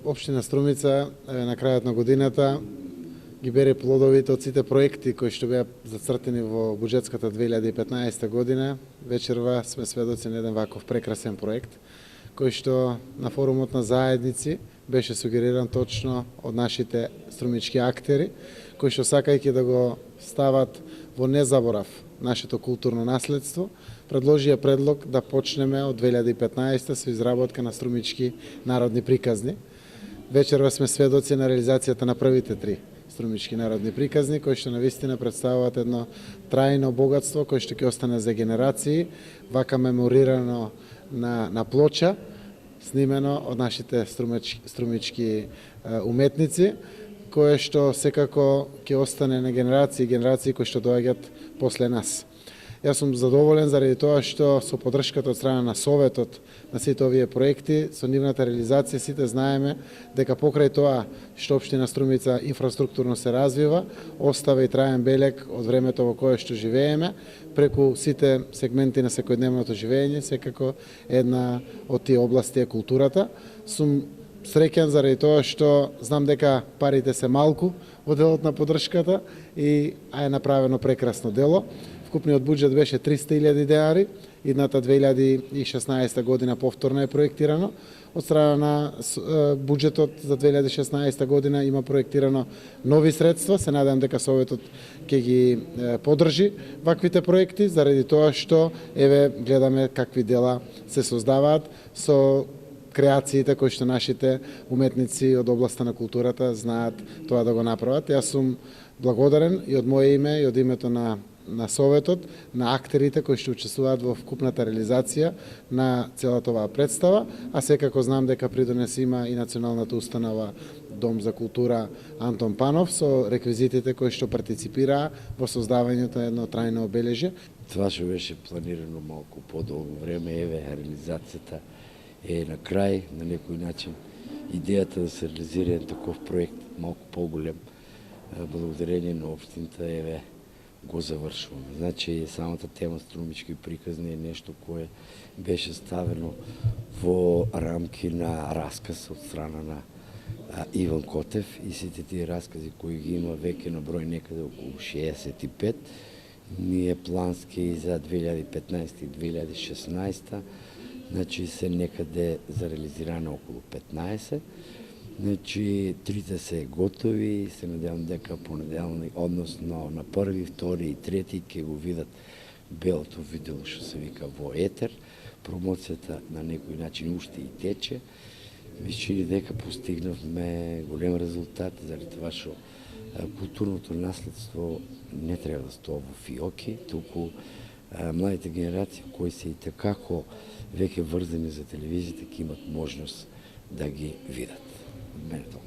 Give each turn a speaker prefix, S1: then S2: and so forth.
S1: општина Струмица на крајот на годината ги бере плодовите од сите проекти кои што беа зацртени во буџетската 2015 година. Вечерва сме сведоци на еден ваков прекрасен проект кој што на форумот на заедници беше сугериран точно од нашите струмички актери, кои што сакајќи да го стават во незаборав нашето културно наследство, предложија предлог да почнеме од 2015 со изработка на струмички народни приказни. Вечерва сме сведоци на реализацијата на првите 3 струмички народни приказни, кои што навистина представуваат едно трајно богатство, кој што ќе остане за генерации, вака меморирано на плоча, снимено од нашите струмички уметници, кое што секако ќе остане на генерации кои што доаѓаат после нас. Јас сум задоволен заради тоа што со поддршката од страна на Советот на сите овие проекти, со нивната реализација сите знаеме дека покрај тоа што општина Струмица инфраструктурно се развива, остава и траен белег од времето во кое што живееме, преку сите сегменти на секојдневното живење, секако една од тие области е културата. Сум среќен заради тоа што знам дека парите се малку во делот на поддршката и е направено прекрасно дело. Вкупниот буџет беше 300.000 денари, идната 2016 година повторно е проектирано. Од страна на буџетот за 2016 година има проектирано нови средства. Се надевам дека Советот ќе ги поддржи ваквите проекти, заради тоа што гледаме какви дела се создаваат со креациите кои што нашите уметници од областа на културата знаат тоа да го направат. Јас сум благодарен и од моје име и од името на Советот, на актерите кои што учествуваат во вкупната реализација на целата оваа представа, а секако знам дека придонес има и Националната установа Дом за култура Антон Панов со реквизитите кои што партиципираа во создавањето на едно трајно обележје.
S2: Това што беше планирано малку подолго време, реализацијата е на крај, на некој начин идејата да се реализира таков проект малку поголем, благодарение на општината го завршуваме. Значи, самата тема струмички приказни е нешто кое беше ставено во рамки на расказ од страна на Иван Котев и сите тие раскази кои ги има веќе на број некаде околу 65. Ние плански за 2015 и 2016, значи се некаде за реализиране околу 15. Значи, трите се готови и се надевам дека понеделник, односно на 1, 2 и 3 ќе го видат белото видео што се вика во етер. Промоцијата на некој начин уште и тече. Ми чини дека постигнавме голем резултат, заради това што културното наследство не треба да стои во фиоки, туку младите генерации кои се и такако веќе врзани за телевизијата ќе имат можност да ги видат. Мене тоа.